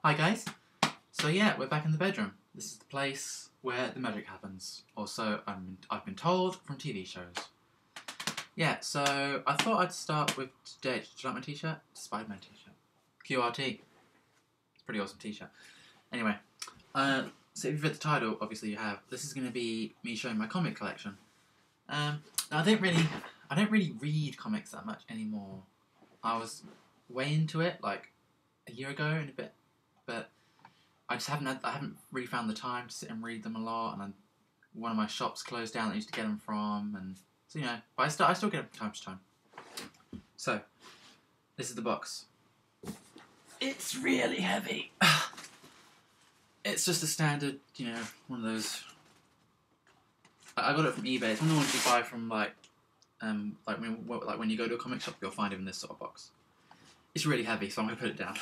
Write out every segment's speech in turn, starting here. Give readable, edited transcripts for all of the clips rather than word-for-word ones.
Hi guys. So yeah, we're back in the bedroom. This is the place where the magic happens. Also, I've been told from TV shows. Yeah, so I thought I'd start with today. Did you like my t-shirt? Spider-Man t-shirt. QRT. It's a pretty awesome t-shirt. Anyway, so if you've read the title, obviously you have. This is going to be me showing my comic collection. Now I don't really read comics that much anymore. I was way into it like a year ago and a bit, but I haven't really found the time to sit and read them a lot. And one of my shops closed down that I used to get them from, and so but I still get them from time to time. So this is the box. It's really heavy. It's just a standard, one of those. I got it from eBay. It's one of the ones you buy from like when you go to a comic shop, you'll find it in this sort of box. It's really heavy, so I'm gonna put it down.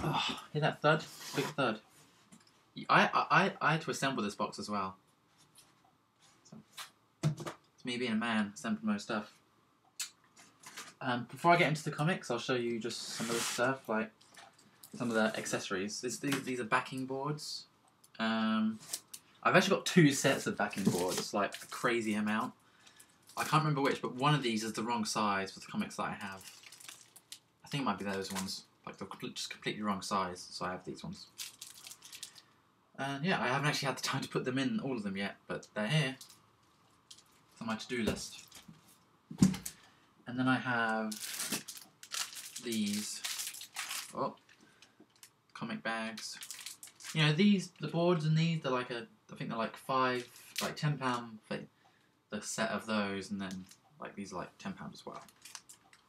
Oh, hear that thud? Big thud. I had to assemble this box as well. So, it's me being a man, assembling my stuff. Before I get into the comics, I'll show you just some of the stuff, like some of the accessories. These are backing boards. I've actually got 2 sets of backing boards, like a crazy amount. I can't remember which, but one of these is the wrong size for the comics that I have. I think it might be those ones. Like, they're just completely wrong size, so I have these ones. And yeah, I haven't actually had the time to put them in, all of them yet, but they're here. It's on my to-do list. And then I have these comic bags. The boards in these, they're like I think they're like £10 for the set of those, and then like these are like £10 as well.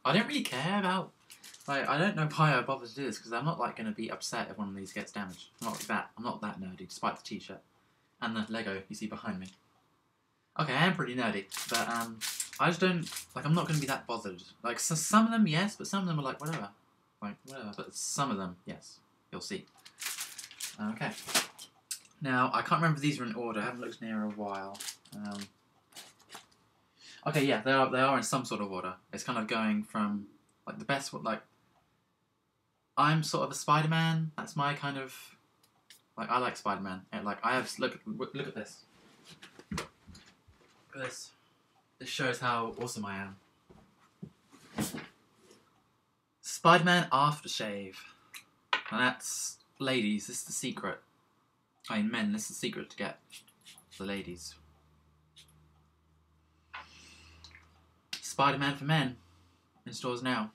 I don't really care about, I don't know why I bother to do this, because I'm not like going to be upset if one of these gets damaged. I'm not that nerdy, despite the t-shirt and the Lego you see behind me. Okay, I am pretty nerdy, but I just don't, I'm not going to be that bothered. Like, so some of them, yes, but some of them are like, whatever. But some of them, yes. You'll see. Okay. Now, I can't remember if these are in order. I haven't looked near a while. Okay, yeah, they are in some sort of order. It's kind of going from, the best, I'm sort of a Spider-Man. That's my kind of, I like Spider-Man. And, I have, look at this. Look at this. This shows how awesome I am. Spider-Man aftershave. And that's, ladies, this is the secret. I mean, men, this is the secret to get the ladies. Spider-Man for men. In stores now.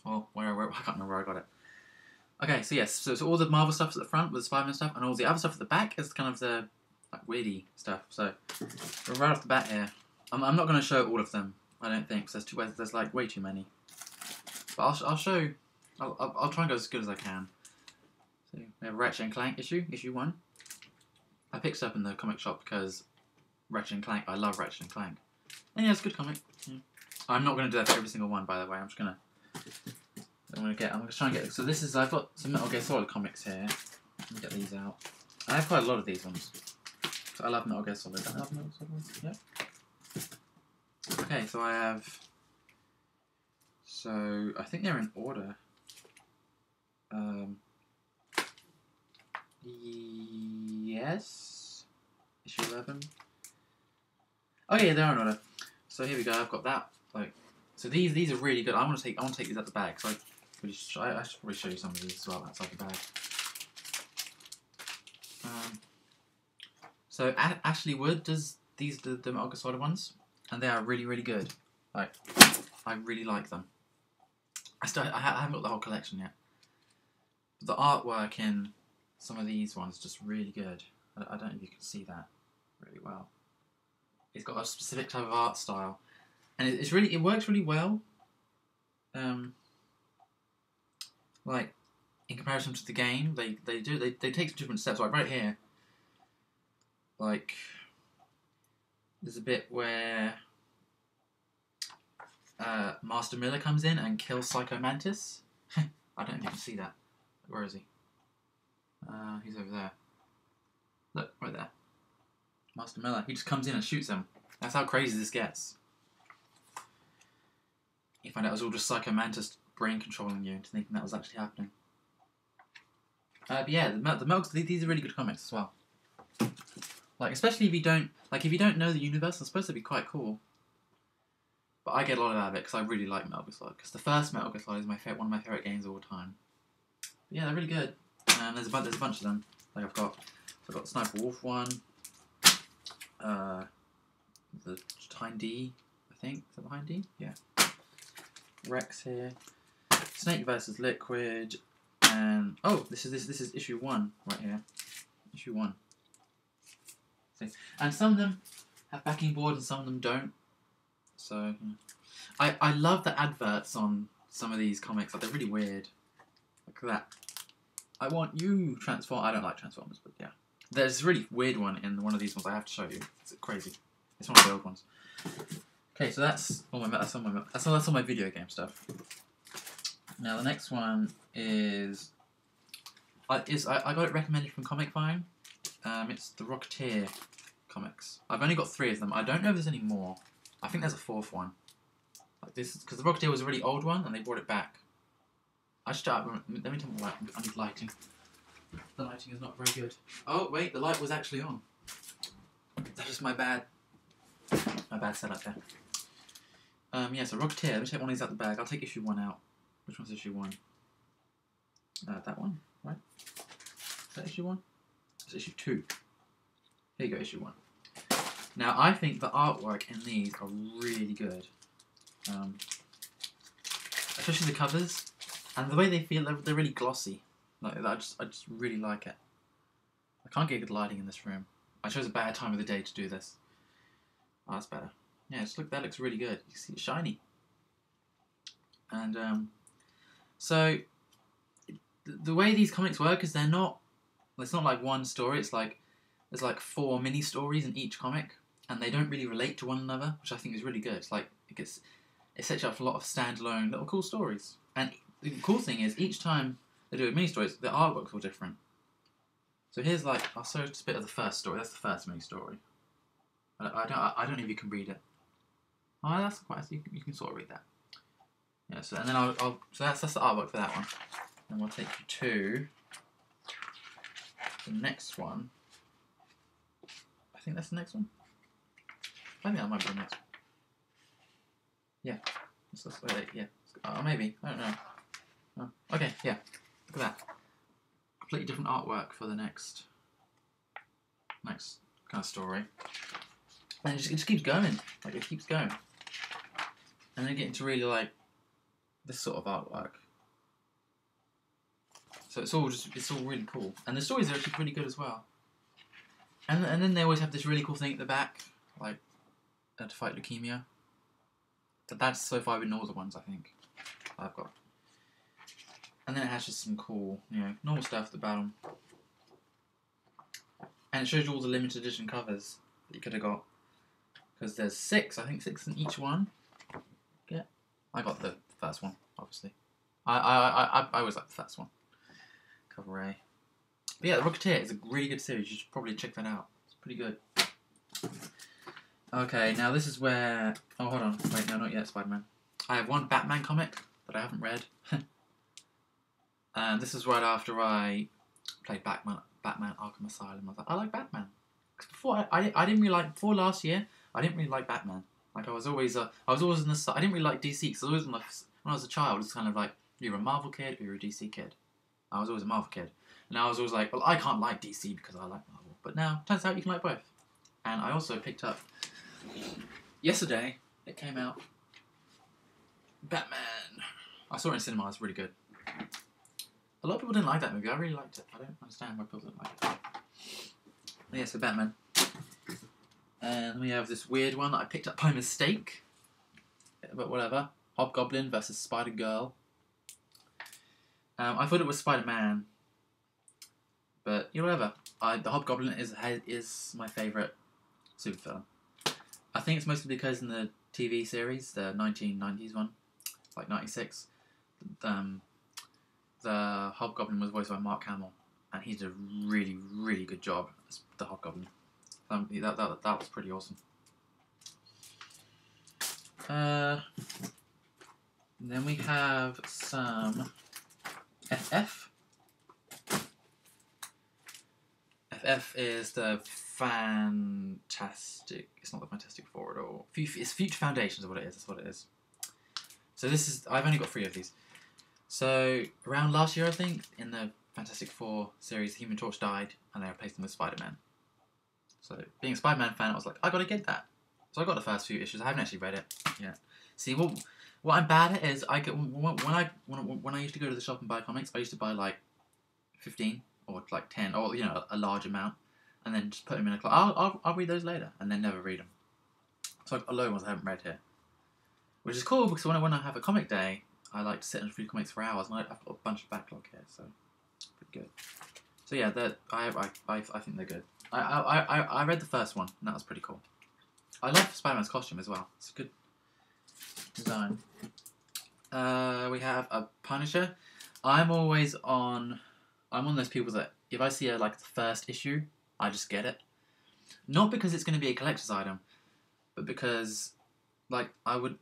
Well, I can't remember where I got it. Okay, so yes, so all the Marvel stuff's at the front with the Spider-Man stuff, and all the other stuff at the back is kind of the weirdy stuff. So, right off the bat here, I'm not going to show all of them, I don't think, because there's way too many. But I'll show, I'll try and go as good as I can. So, we have Ratchet & Clank issue 1. I picked it up in the comic shop because Ratchet & Clank, I love Ratchet & Clank. And yeah, it's a good comic. Yeah. I'm not going to do that for every single one, by the way. I'm going to try and get, so this is, I've got some Metal Gear Solid comics here. Let me get these out. I have quite a lot of these ones. So I love Metal Gear Solid. I love Metal Gear Solid, yeah. Okay, so I have, so I think they're in order. Yes. Issue 11. Oh yeah, they're in order. So here we go. I've got that. So these are really good. I want to take these out the bag. So I should probably show you some of these as well outside the bag. So Ashley Wood does the Metal Gear Solid ones, and they are really, really good. I really like them. I haven't got the whole collection yet. But the artwork in some of these ones is just really good. I don't know if you can see that really well. It's got a specific type of art style, and it works really well. In comparison to the game, they take some different steps. Like right here, there's a bit where Master Miller comes in and kills Psycho Mantis. I don't know if you can see that. Where is he? He's over there. Look, right there. Master Miller. He just comes in and shoots him. That's how crazy this gets. You find out it was all just Psycho Mantis brain controlling you into thinking that was actually happening. But yeah, the Melks, these are really good comics as well. Like, especially if you don't know the universe, I suppose they'd be quite cool. But I get a lot out of it because I really like Metal Gear Solid. Because the first Metal Gear Solid is one of my favourite games of all time. But yeah, they're really good. And there's a bunch of them. Like I've got the Sniper Wolf one. The Hind D, I think. Is that the Hind D? Yeah. Rex here. Snake versus Liquid. And oh, this is issue 1 right here. Issue 1. See? And some of them have backing board and some of them don't. So yeah. I love the adverts on some of these comics. Like, they're really weird. Like that. I want you transform. I don't like Transformers, but yeah. There's a really weird one in one of these ones. I have to show you. It's crazy. It's one of the old ones. Okay, so that's all my video game stuff. Now the next one is I got it recommended from Comic Vine. It's the Rocketeer comics. I've only got 3 of them. I don't know if there's any more. I think there's a 4th one. Like this, because the Rocketeer was a really old one and they brought it back. Let me tell you what, I need lighting. The lighting is not very good. Oh wait, the light was actually on. That's just my bad setup there. Yeah, so Rocketeer. Let me take one of these out the bag. I'll take issue 1 out. Which one's issue 1? That one, right? Is that issue 1? It's issue 2. Here you go, issue 1. Now, I think the artwork in these are really good. Especially the covers. And the way they feel, they're really glossy. Like, I just really like it. I can't get good lighting in this room. I chose a bad time of the day to do this. Oh, that's better. Yeah, that looks really good. You see it's shiny. And, so, the way these comics work is it's not like one story, it's like, there's like 4 mini stories in each comic, and they don't really relate to one another, which I think is really good. It's like, it sets you up for a lot of standalone little cool stories. And the cool thing is, each time they do a mini stories, the artwork's all different. So here's like, I'll show just a bit of the first story. That's the first mini story. I don't know if you can read it. Oh, that's quite. You can sort of read that. Yeah. So and then so that's the artwork for that one. And we'll take you to the next one. I think that's the next one. I think that might be the next one. Yeah. Yeah. Maybe. I don't know. Oh, okay. Yeah. Look at that. Completely different artwork for the next kind of story. And it just keeps going. Like, it keeps going. And then getting to really like this sort of artwork. So it's all really cool. And the stories are actually pretty good as well. And then they always have this really cool thing at the back, like to fight leukemia. But that's so far been all the ones I think I've got. And then it has just some cool, normal stuff at the bottom. And it shows you all the limited edition covers that you could have got. Because there's 6, I think 6 in each one. Yeah. I got the first one, obviously. I always like the first one. Cover A. But yeah, The Rocketeer is a really good series. You should probably check that out. It's pretty good. Okay, now this is where... Oh, hold on. Wait, no, not yet, Spider-Man. I have one Batman comic that I haven't read. And this is right after I played Batman Arkham Asylum. I was like, I like Batman. Because before, I didn't really like... Before last year, I didn't really like Batman. Like, I was always on the side... I didn't really like DC, because when I was a child, it's kind of like, you're a Marvel kid or you're a DC kid. I was always a Marvel kid. And I was always like, well, I can't like DC because I like Marvel. But now, turns out you can like both. And I also picked up... Yesterday, it came out. Batman. I saw it in cinema, it's really good. A lot of people didn't like that movie. I really liked it. I don't understand why people didn't like it. But yeah, so Batman. And we have this weird one that I picked up by mistake. But whatever. Hobgoblin versus Spider-Girl. I thought it was Spider-Man. But, whatever. The Hobgoblin is my favourite supervillain. I think it's mostly because in the TV series, the 1990s one, like 96, the Hobgoblin was voiced by Mark Hamill, and he did a really, really good job as the Hobgoblin. That was pretty awesome. Then we have some FF. F is the Fantastic... It's not the Fantastic Four at all. It's Future Foundations is what it is. That's what it is. So this is... I've only got 3 of these. So around last year, I think, in the Fantastic Four series, Human Torch died, and they replaced him with Spider-Man. So being a Spider-Man fan, I was like, I gotta get that. So I got the first few issues. I haven't actually read it yet. See, what I'm bad at is I get when I used to go to the shop and buy comics, I used to buy like 15 or like 10 or a large amount, and then just put them in a closet. I'll read those later, and then never read them. So I've got a load of ones I haven't read here, which is cool because when I have a comic day, I like to sit and read comics for hours, and I've got a bunch of backlog here, so pretty good. So yeah, I think they're good. I read the first one, and that was pretty cool. I love Spider-Man's costume as well. It's a good design. We have a Punisher. I'm on those people that if I see like the first issue, I just get it. Not because it's going to be a collector's item, but because like I would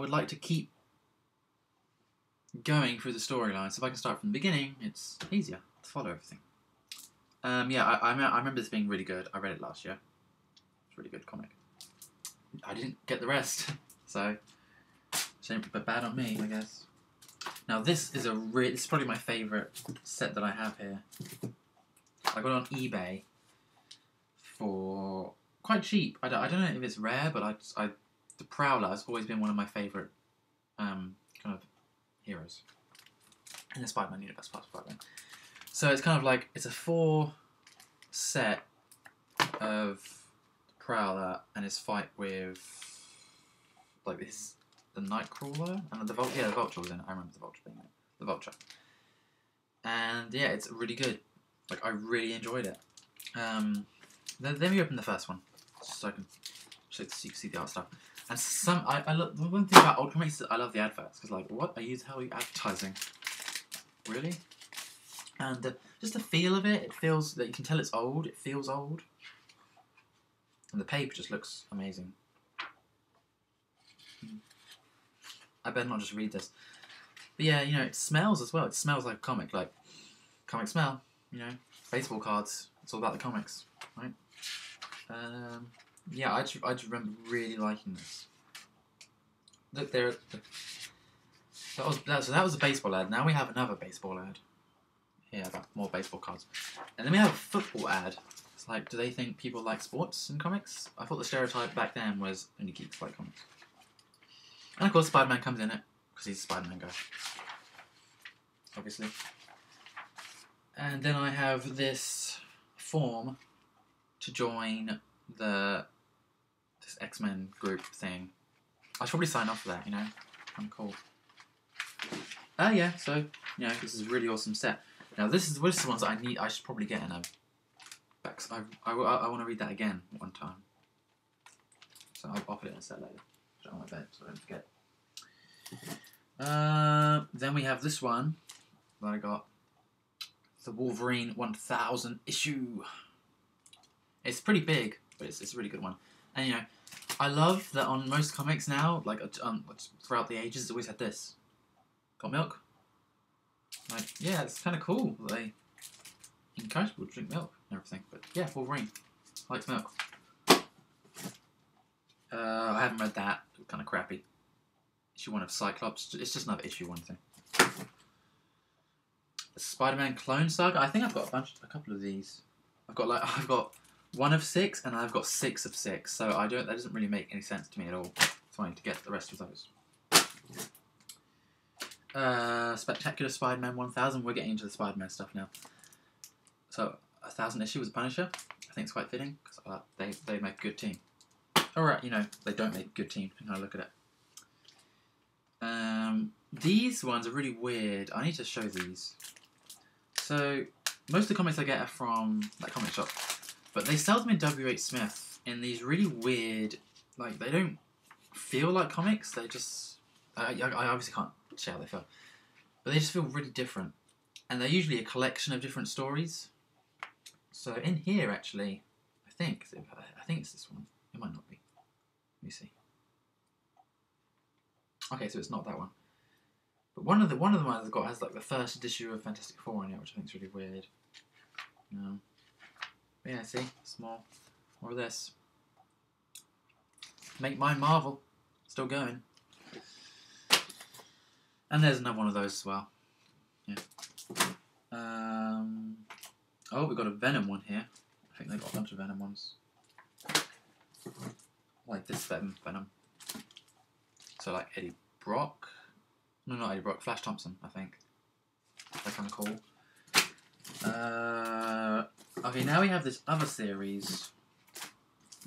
like to keep going through the storyline. So if I can start from the beginning, it's easier to follow everything. Yeah, I remember this being really good. I read it last year. It's a really good comic. I didn't get the rest, so shame, but bad on me, I guess. Now this is this is probably my favourite set that I have here. I got it on eBay for quite cheap. I don't know if it's rare, but the Prowler has always been one of my favourite kind of heroes in the Spider-Man universe, part of Spider-Man. So it's kind of like it's a 4 set of Prowler and his fight with like the Nightcrawler and the Vulture. Yeah, the Vulture was in it. I remember the Vulture being in it. The Vulture. And yeah, it's really good. Like I really enjoyed it. Let me open the first one so you can see the art stuff. And I love the one thing about old comics is I love the adverts because like what are you advertising? Really? And just the feel of it, it feels that you can tell it's old. It feels old. And the paper just looks amazing. I better not just read this. But yeah, it smells as well. It smells like a comic smell, baseball cards. It's all about the comics, right? Yeah, I just remember really liking this. Look there. That was a baseball ad. Now we have another baseball ad. Yeah, about more baseball cards. And then we have a football ad. It's like, do they think people like sports in comics? I thought the stereotype back then was only geeks like comics. And of course Spider-Man comes in it, because he's a Spider-Man guy. Obviously. And then I have this form to join this X-Men group thing. I should probably sign up for that, kind of cool. Yeah, so, this is a really awesome set. Now this is the ones that I should probably get in a back. I want to read that again one time. So I'll put it in a set later. Put it on my bed so I don't forget. Then we have this one that I got. The Wolverine 1000 issue. It's pretty big, but it's a really good one. And I love that on most comics now, like throughout the ages, it's always had this. Got milk? Like, yeah, it's kind of cool that they encourage people to drink milk and everything. But yeah, Wolverine likes milk. I haven't read that. It was kind of crappy. Issue 1 of Cyclops. It's just another issue 1 thing. Spider-Man Clone Saga. I think I've got a couple of these. I've got 1 of 6 and I've got 6 of 6. So that doesn't really make any sense to me at all. So I need to get the rest of those. Spectacular Spider-Man 1000. We're getting into the Spider-Man stuff now. So 1000 issue was a Punisher. I think it's quite fitting because they make a good team. Alright, they don't make a good team. Depending on how I look at it. These ones are really weird. I need to show these. So most of the comics I get are from that comic shop, but they sell them in WH Smith in these really weird. Like they don't feel like comics. They just. I obviously can't say how they feel, but they just feel really different, and they're usually a collection of different stories. So in here, actually, I think it's this one. It might not be. Let me see. Okay, so it's not that one. But one of the ones I've got has like the first issue of Fantastic Four in it, which I think is really weird. But yeah, see, small. More of this. Make mine Marvel. Still going. And there's another one of those as well. Yeah. Oh, we've got a Venom one here. I think they've got a bunch of Venom ones. Like this Venom. So like Eddie Brock. No, not Eddie Brock. Flash Thompson, I think. They're kind of cool. Okay, now we have this other series,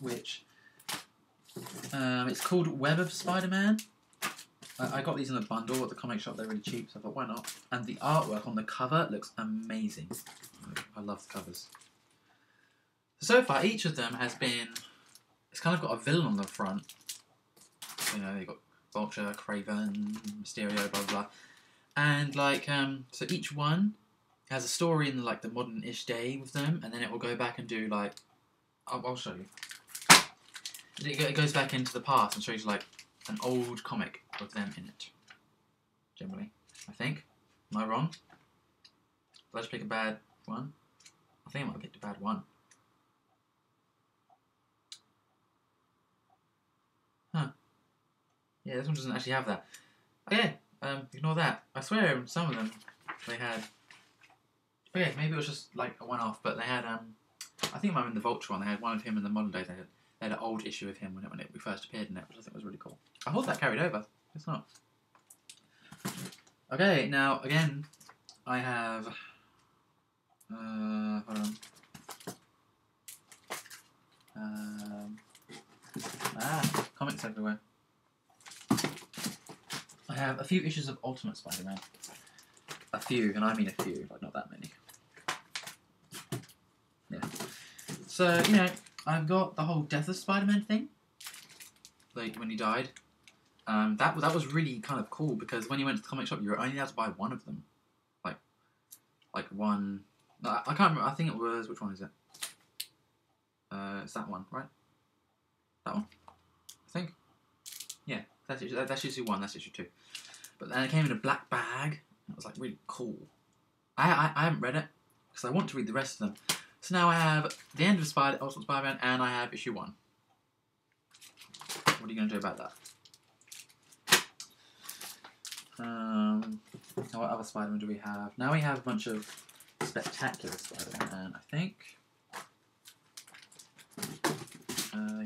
which it's called Web of Spider-Man. I got these in a bundle at the comic shop. They're really cheap, so I thought, why not? And the artwork on the cover looks amazing. I love the covers. So far, each of them has been... It's kind of got a villain on the front. You know, they've got Vulture, Craven, Mysterio, blah, blah, blah. And, like, so each one has a story in, like, the modern-ish day with them, and then it will go back and do, like... I'll show you. It goes back into the past and shows you, like, an old comic with them in it. Generally, I think. Am I wrong? Did I just pick a bad one? I think I might have picked a bad one. Huh. Yeah, this one doesn't actually have that. Okay, ignore that. I swear some of them they had... Okay, maybe it was just like a one-off, but they had, I think I'm in the Vulture one, they had one of him in the modern day. They had an old issue of him when it first appeared in it, which I think was really cool. I thought that carried over. It's not. Okay, now again, I have. Hold on. Comics everywhere. I have a few issues of Ultimate Spider-Man. A few, and I mean a few, like not that many. Yeah. So, you know, I've got the whole Death of Spider-Man thing. Like, when he died. That was really kind of cool, because when you went to the comic shop, you were only allowed to buy one of them. Like one... I can't remember, I think it was... Which one is it? It's that one, right? That one? I think. Yeah, that's issue 1, that's issue 2. But then it came in a black bag. It was, like, really cool. I haven't read it, because I want to read the rest of them. So now I have the end of Ultimate Spider-Man, and I have issue 1. What are you going to do about that? What other Spider-Man do we have? Now we have a bunch of Spectacular Spider-Man, I think.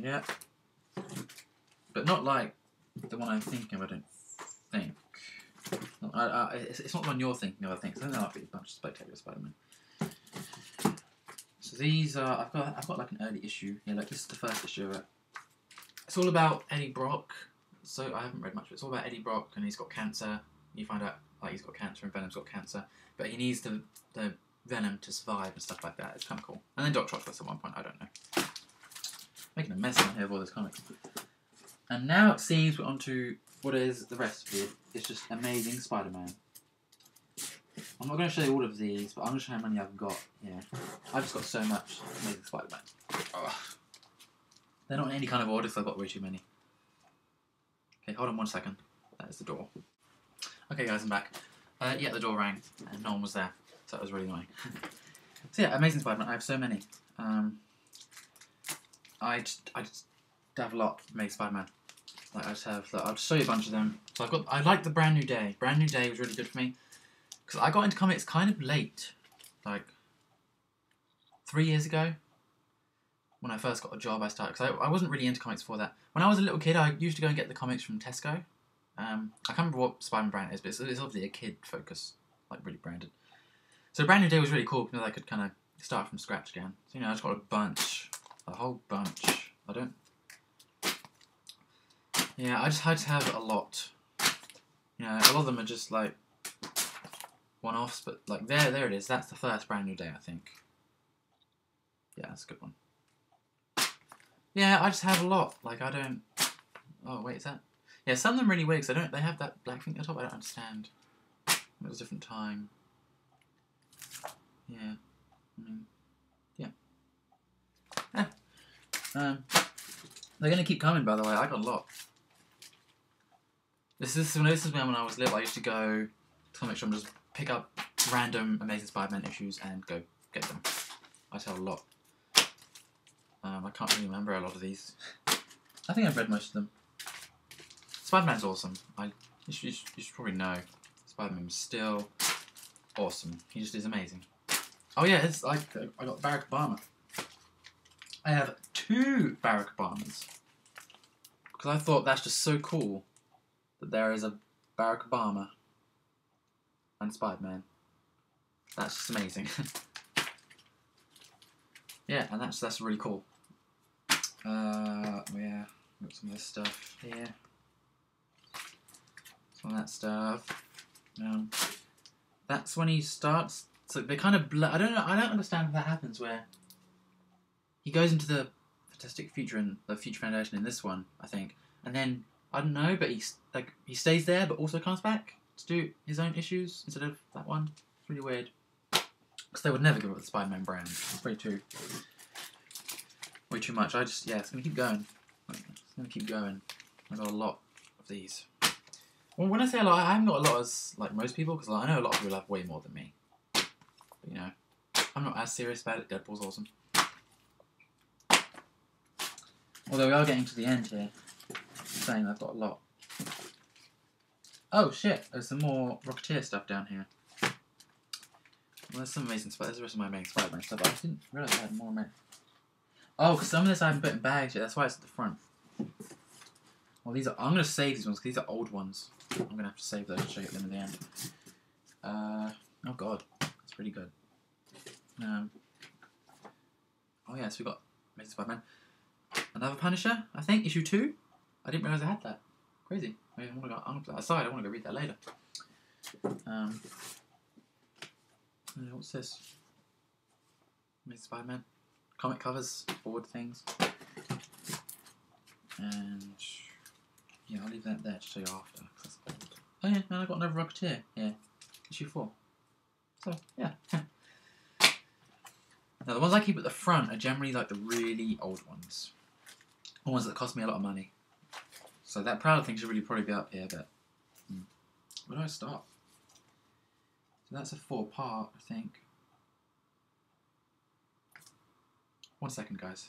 Yeah. But not like the one I'm thinking of, I don't think. It's not the one you're thinking of, I think. So there might be a bunch of Spectacular Spider-Man. So these are... I've got like an early issue. Yeah, like this is the first issue of it. It's all about Eddie Brock. So I haven't read much of it. It's all about Eddie Brock, and he's got cancer. You find out like he's got cancer and Venom's got cancer, but he needs the Venom to survive and stuff like that. It's kind of cool. And then Doc Octopus at one point. I don't know. Making a mess out here of all those comics. And now it seems we're on to what is the rest of it. It's just Amazing Spider-Man. I'm not going to show you all of these, but I'm going to show you how many I've got. Yeah, I've just got so much Amazing Spider-Man. They're not in any kind of order, so I've got way too many. Okay, hold on 1 second. That is the door. Okay, guys, I'm back. Yeah, the door rang, and no one was there, so that was really annoying. So yeah, Amazing Spider-Man. I have so many. I just have a lot of Amazing Spider-Man. Like, I just have. I'll just show you a bunch of them. So I like the Brand New Day. Brand New Day was really good for me because I got into comics kind of late, like 3 years ago. When I first got a job, I started because I wasn't really into comics before that. When I was a little kid, I used to go and get the comics from Tesco. I can't remember what Spider-Man brand it is, but it's obviously a kid focus, like really branded. So Brand New Day was really cool because I could kind of start from scratch again. So you know, I just got a whole bunch. I don't. Yeah, I just have a lot. You know, a lot of them are just like one-offs, but like there it is. That's the first Brand New Day, I think. Yeah, that's a good one. Yeah, I just have a lot. Like, I don't... Oh, wait, is that... Yeah, some of them really weird, because they have that black thing at the top. I don't understand. It was a different time. Yeah. I mean... Yeah. They're going to keep coming, by the way. I got a lot. This is when I was little. I used to go to comic shop and just pick up random Amazing Spider-Man issues and go get them. I just have a lot. I can't really remember a lot of these. I think I've read most of them. Spider-Man's awesome. You should probably know. Spider-Man was still awesome. He just is amazing. Oh yeah, it's like I got Barack Obama. I have 2 Barack Obamas because I thought that's just so cool that there is a Barack Obama and Spider-Man. That's just amazing. Yeah, and that's really cool. Yeah, got some of this stuff here. Some of that stuff. That's when he starts. So they kind of I don't know. I don't understand how that happens. Where he goes into the Fantastic Future and the Future Foundation in this one, I think, and then I don't know, but he stays there, but also comes back to do his own issues instead of that one. It's really weird. Because they would never give up the Spider-Man brand. It's way too much. It's gonna keep going. It's gonna keep going. I've got a lot of these. Well, when I say a lot, I haven't got a lot as like most people, because I know a lot of people have way more than me. But you know, I'm not as serious about it. Deadpool's awesome. Although we are getting to the end here. I'm saying I've got a lot. Oh shit! There's some more Rocketeer stuff down here. Well, there's some amazing There's the rest of my main Spider-Man stuff, but I didn't realise I had more amazing. Oh, because some of this I haven't put in bags yet. That's why it's at the front. Well, I'm going to save these ones because these are old ones. I'm going to have to save those and show you them at the end. Oh god, that's pretty good. Oh yeah, so we got Amazing Spider-Man. Another Punisher, I think, issue 2. I didn't realise I had that. Crazy. I'm going to put that aside. I want to go read that later. What's this? Amazing Spider-Man. Comic covers, board things. And yeah, I'll leave that there to show you after. That's old. Oh yeah, and I got another Rocketeer. Yeah, issue 4. So yeah. Now the ones I keep at the front are generally like the really old ones, the ones that cost me a lot of money. So that Prowler thing should really probably be up here, but where do I start? So that's a 4-part, I think. 1 second, guys.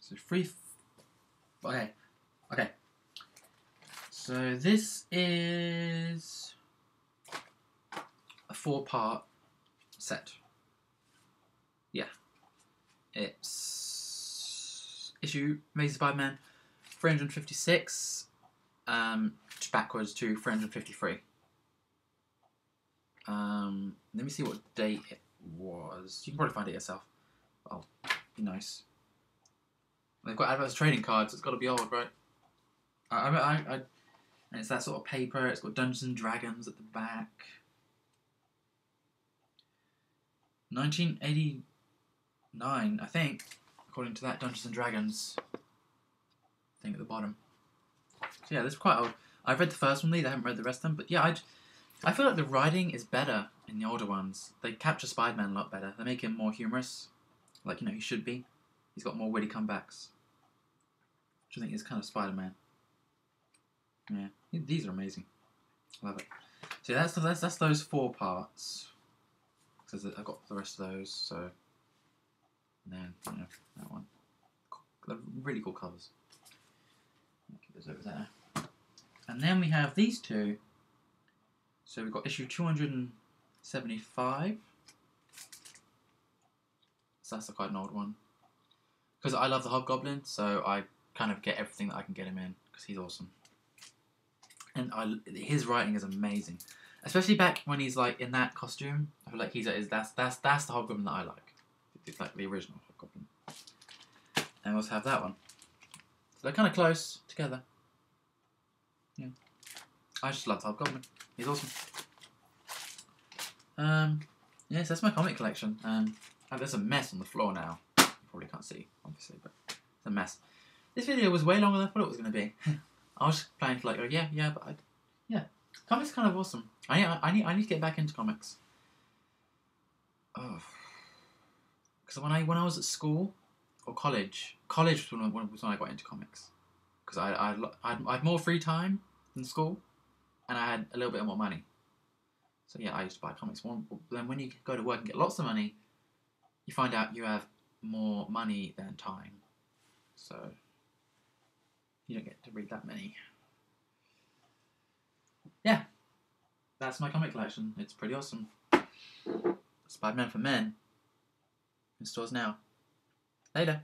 So okay. So this is a 4-part set. Yeah. It's issue Amazing Spider-Man 356 backwards to 353. Let me see what date it was. You can probably find it yourself. Oh, be nice. They've got adverts trading cards. It's got to be old, right? And it's that sort of paper. It's got Dungeons and Dragons at the back. 1989, I think, according to that Dungeons and Dragons thing at the bottom. So yeah, this is quite old. I've read the first one, I haven't read the rest of them, but yeah, I feel like the writing is better in the older ones. They capture Spider-Man a lot better. They make him more humorous, like, you know, he should be. He's got more witty comebacks, which I think is kind of Spider-Man. Yeah, these are amazing. Love it. So yeah, that's those 4 parts. Because I've got the rest of those, so... And then, you know, that one. They're really cool covers. I'll keep those over there. And then we have these 2. So we've got issue 275. So that's quite an old one. Because I love the Hobgoblin, so I kind of get everything that I can get him in, because he's awesome. And his writing is amazing. Especially back when he's like in that costume. I feel like that's the Hobgoblin that I like. It's like the original Hobgoblin. And we also have that one. So they're kind of close together. Yeah. I just love the Hobgoblin. He's awesome. Yes, that's my comic collection. There's a mess on the floor now. You probably can't see, obviously, but it's a mess. This video was way longer than I thought it was going to be. I was just planning to like, yeah. Comics are kind of awesome. I need to get back into comics. Because when I was at school or college was when I got into comics. Because I had more free time than school, and I had a little bit more money. So yeah, I used to buy comics more. But then when you go to work and get lots of money, you find out you have more money than time. So you don't get to read that many. Yeah, that's my comic collection. It's pretty awesome. Spider-Man for Men. In stores now. Later.